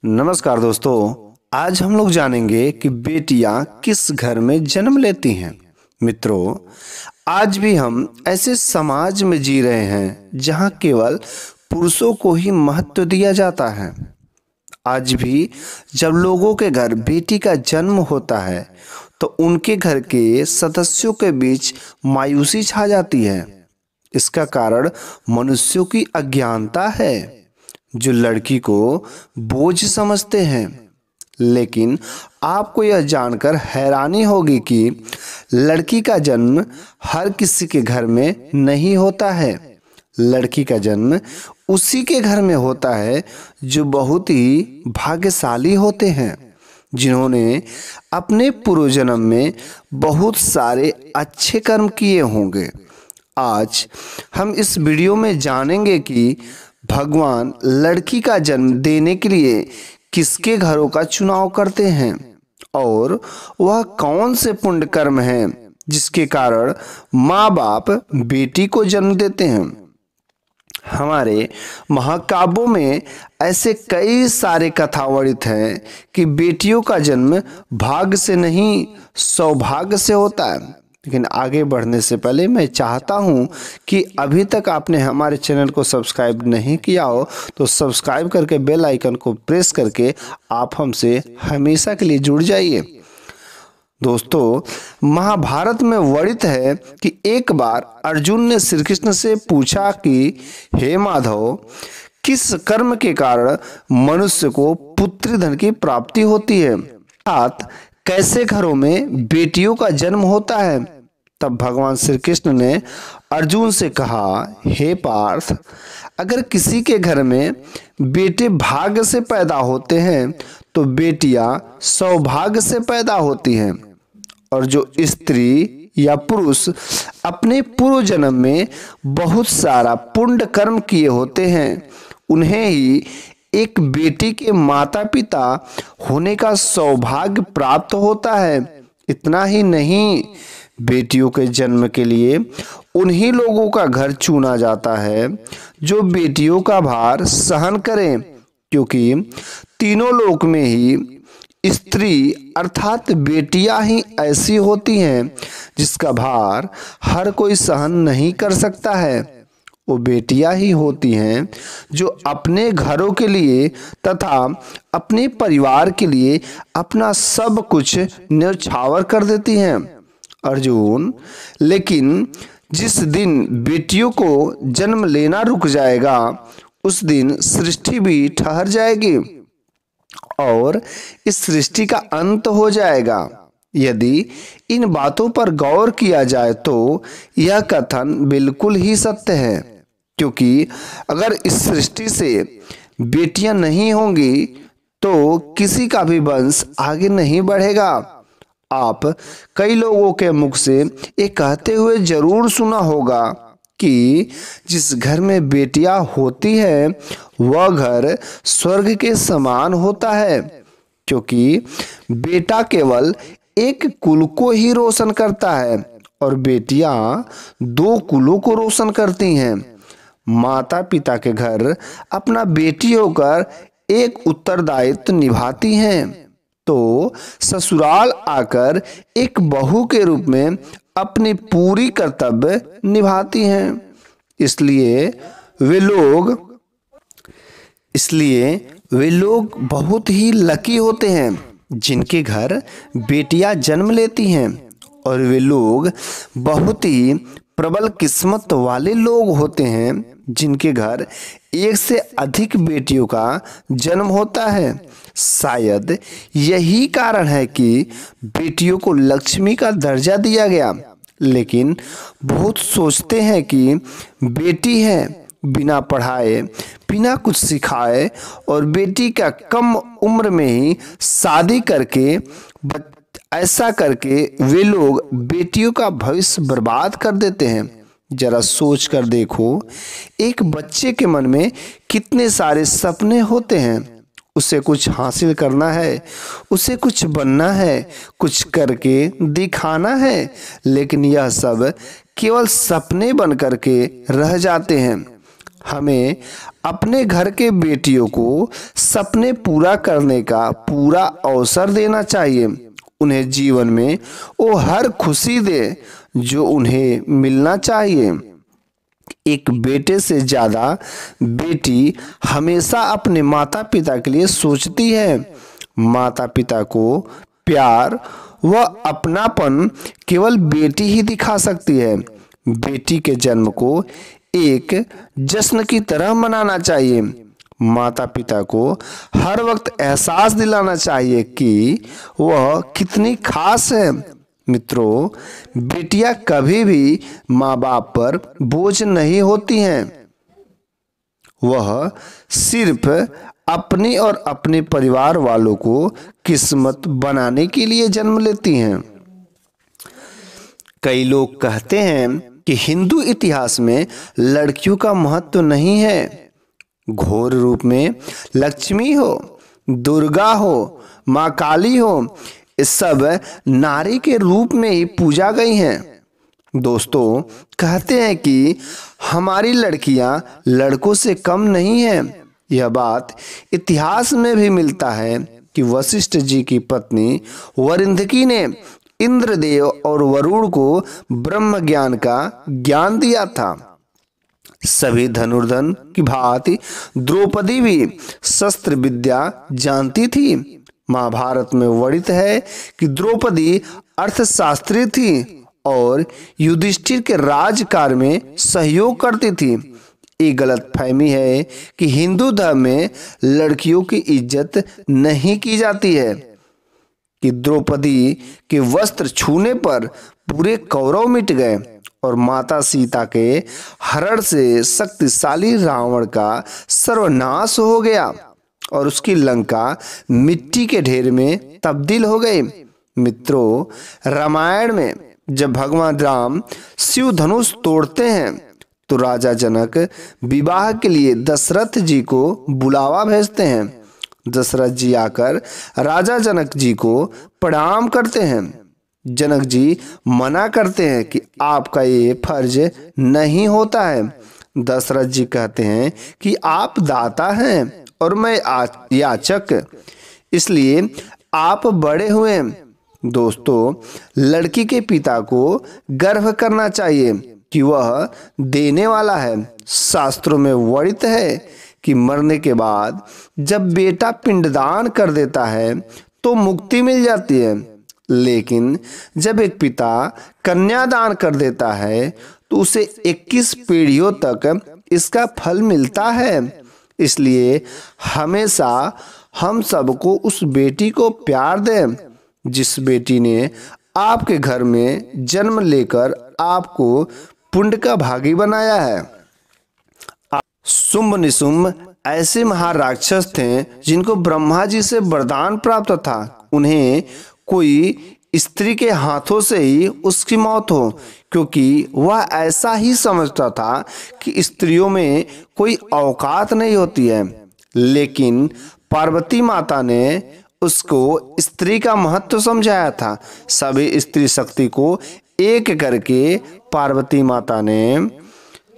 नमस्कार दोस्तों। आज हम लोग जानेंगे कि बेटियां किस घर में जन्म लेती हैं। मित्रों, आज भी हम ऐसे समाज में जी रहे हैं जहां केवल पुरुषों को ही महत्व दिया जाता है। आज भी जब लोगों के घर बेटी का जन्म होता है तो उनके घर के सदस्यों के बीच मायूसी छा जाती है। इसका कारण मनुष्यों की अज्ञानता है, जो लड़की को बोझ समझते हैं। लेकिन आपको यह जानकर हैरानी होगी कि लड़की का जन्म हर किसी के घर में नहीं होता है। लड़की का जन्म उसी के घर में होता है जो बहुत ही भाग्यशाली होते हैं, जिन्होंने अपने पूर्व जन्म में बहुत सारे अच्छे कर्म किए होंगे। आज हम इस वीडियो में जानेंगे कि भगवान लड़की का जन्म देने के लिए किसके घरों का चुनाव करते हैं और वह कौन से पुण्य कर्म हैं जिसके कारण माँ बाप बेटी को जन्म देते हैं। हमारे महाकाव्यों में ऐसे कई सारे कथा वर्णित हैं कि बेटियों का जन्म भाग्य से नहीं सौभाग्य से होता है। लेकिन आगे बढ़ने से पहले मैं चाहता हूं कि अभी तक आपने हमारे चैनल को सब्सक्राइब नहीं किया हो तो सब्सक्राइब करके बेल आइकन को प्रेस करके आप हमसे हमेशा के लिए जुड़ जाइए। दोस्तों, महाभारत में वर्णित है कि एक बार अर्जुन ने श्री कृष्ण से पूछा कि हे माधव, किस कर्म के कारण मनुष्य को पुत्री धन की प्राप्ति होती है, अर्थात कैसे घरों में बेटियों का जन्म होता है। तब भगवान श्री कृष्ण ने अर्जुन से कहा, हे पार्थ, अगर किसी के घर में बेटे भाग्य से पैदा होते हैं तो बेटियां सौभाग्य से पैदा होती हैं, और जो स्त्री या पुरुष अपने पूर्व जन्म में बहुत सारा पुण्य कर्म किए होते हैं उन्हें ही एक बेटी के माता पिता होने का सौभाग्य प्राप्त होता है। इतना ही नहीं, बेटियों के जन्म के लिए उन्हीं लोगों का घर चुना जाता है जो बेटियों का भार सहन करें, क्योंकि तीनों लोक में ही स्त्री अर्थात बेटियां ही ऐसी होती हैं जिसका भार हर कोई सहन नहीं कर सकता है। वो बेटियां ही होती हैं जो अपने घरों के लिए तथा अपने परिवार के लिए अपना सब कुछ न्यौछावर कर देती हैं। अर्जुन, लेकिन जिस दिन बेटियों को जन्म लेना रुक जाएगा उस दिन सृष्टि भी ठहर जाएगी और इस सृष्टि का अंत हो जाएगा। यदि इन बातों पर गौर किया जाए तो यह कथन बिल्कुल ही सत्य है, क्योंकि अगर इस सृष्टि से बेटियां नहीं होंगी तो किसी का भी वंश आगे नहीं बढ़ेगा। आप कई लोगों के मुख से ये कहते हुए जरूर सुना होगा कि जिस घर में बेटियां होती है वह घर स्वर्ग के समान होता है, क्योंकि बेटा केवल एक कुल को ही रोशन करता है और बेटियां दो कुलों को रोशन करती हैं। माता पिता के घर अपना बेटी होकर एक उत्तरदायित्व निभाती हैं, तो ससुराल आकर एक बहू के रूप में अपनी पूरी कर्तव्य निभाती हैं। इसलिए वे लोग बहुत ही लकी होते हैं जिनके घर बेटियां जन्म लेती हैं, और वे लोग बहुत ही प्रबल किस्मत वाले लोग होते हैं जिनके घर एक से अधिक बेटियों का जन्म होता है। शायद यही कारण है कि बेटियों को लक्ष्मी का दर्जा दिया गया, लेकिन बहुत सोचते हैं कि बेटी है, बिना पढ़ाए बिना कुछ सिखाए और बेटी का कम उम्र में ही शादी करके ऐसा करके वे लोग बेटियों का भविष्य बर्बाद कर देते हैं। जरा सोच कर देखो, एक बच्चे के मन में कितने सारे सपने होते हैं। उसे कुछ हासिल करना है, उसे कुछ बनना है, कुछ करके दिखाना है, लेकिन यह सब केवल सपने बन करके रह जाते हैं। हमें अपने घर के बेटियों को सपने पूरा करने का पूरा अवसर देना चाहिए। उन्हें जीवन में वो हर खुशी दे जो उन्हें मिलना चाहिए। एक बेटे से ज्यादा बेटी हमेशा अपने माता पिता के लिए सोचती है। माता पिता को प्यार व अपनापन केवल बेटी ही दिखा सकती है। बेटी के जन्म को एक जश्न की तरह मनाना चाहिए। माता पिता को हर वक्त एहसास दिलाना चाहिए कि वह कितनी खास है। मित्रों, बेटियां कभी भी माँ बाप पर बोझ नहीं होती हैं। वह सिर्फ अपनी और अपने परिवार वालों को किस्मत बनाने के लिए जन्म लेती हैं। कई लोग कहते हैं कि हिंदू इतिहास में लड़कियों का महत्व नहीं है। घोर रूप में लक्ष्मी हो, दुर्गा हो, माँ काली हो, इस सब नारी के रूप में ही पूजा गई हैं। दोस्तों, कहते हैं कि हमारी लड़कियां लड़कों से कम नहीं हैं। यह बात इतिहास में भी मिलता है कि वशिष्ठ जी की पत्नी वरिंधकी ने इंद्रदेव और वरुण को ब्रह्म ज्ञान का ज्ञान दिया था। सभी धनुर्धन की भांति द्रौपदी भी शस्त्र विद्या जानती थी। महाभारत में वर्णित है कि द्रौपदी अर्थशास्त्री थी और युधिष्ठिर के राजकार्य में सहयोग करती थी। ये गलतफहमी है कि हिंदू धर्म में लड़कियों की इज्जत नहीं की जाती है कि द्रौपदी के वस्त्र छूने पर पूरे कौरव मिट गए और माता सीता के हरण से शक्तिशाली रावण का सर्वनाश हो गया और उसकी लंका मिट्टी के ढेर में तब्दील हो गई। मित्रों, रामायण में जब भगवान राम शिव धनुष तोड़ते हैं तो राजा जनक विवाह के लिए दशरथ जी को बुलावा भेजते हैं। दशरथ जी आकर राजा जनक जी को प्रणाम करते हैं। जनक जी मना करते हैं कि आपका ये फर्ज नहीं होता है। दशरथ जी कहते हैं कि आप दाता हैं और मैं याचक, इसलिए आप बड़े हुए। दोस्तों, लड़की के पिता को गर्व करना चाहिए कि वह देने वाला है। शास्त्रों में वर्णित है कि मरने के बाद जब बेटा पिंडदान कर देता है तो मुक्ति मिल जाती है, लेकिन जब एक पिता कन्यादान कर देता है तो उसे 21 पीढ़ियों तक इसका फल मिलता है। इसलिए हमेशा हम सबको उस बेटी को प्यार दें जिस बेटी ने आपके घर में जन्म लेकर आपको पुण्य का भागी बनाया है। शुंभ निशुंभ ऐसे महाराक्षस थे जिनको ब्रह्मा जी से वरदान प्राप्त था उन्हें कोई स्त्री के हाथों से ही उसकी मौत हो, क्योंकि वह ऐसा ही समझता था कि स्त्रियों में कोई औकात नहीं होती है। लेकिन पार्वती माता ने उसको स्त्री का महत्व समझाया था। सभी स्त्री शक्ति को एक करके पार्वती माता ने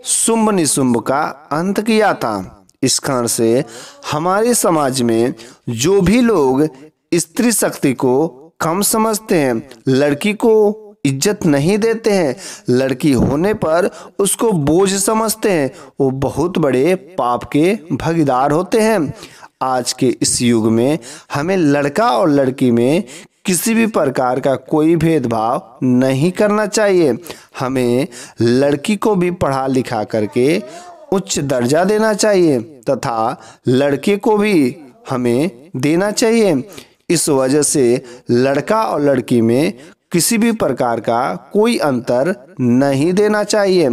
शुंभ निशुंभ का अंत किया था। इस कारण से हमारे समाज में जो भी लोग स्त्री शक्ति को कम समझते हैं, लड़की को इज्जत नहीं देते हैं, लड़की होने पर उसको बोझ समझते हैं, वो बहुत बड़े पाप के भागीदार होते हैं। आज के इस युग में हमें लड़का और लड़की में किसी भी प्रकार का कोई भेदभाव नहीं करना चाहिए। हमें लड़की को भी पढ़ा लिखा करके उच्च दर्जा देना चाहिए तथा लड़के को भी हमें देना चाहिए। इस वजह से लड़का और लड़की में किसी भी प्रकार का कोई अंतर नहीं देना चाहिए।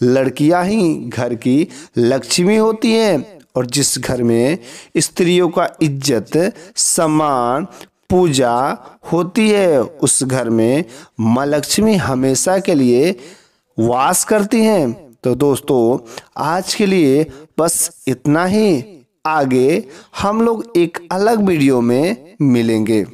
लड़कियां ही घर की लक्ष्मी होती हैं और जिस घर में स्त्रियों का इज्जत, सम्मान, पूजा होती है उस घर में माँ लक्ष्मी हमेशा के लिए वास करती हैं। तो दोस्तों, आज के लिए बस इतना ही। आगे हम लोग एक अलग वीडियो में मिलेंगे।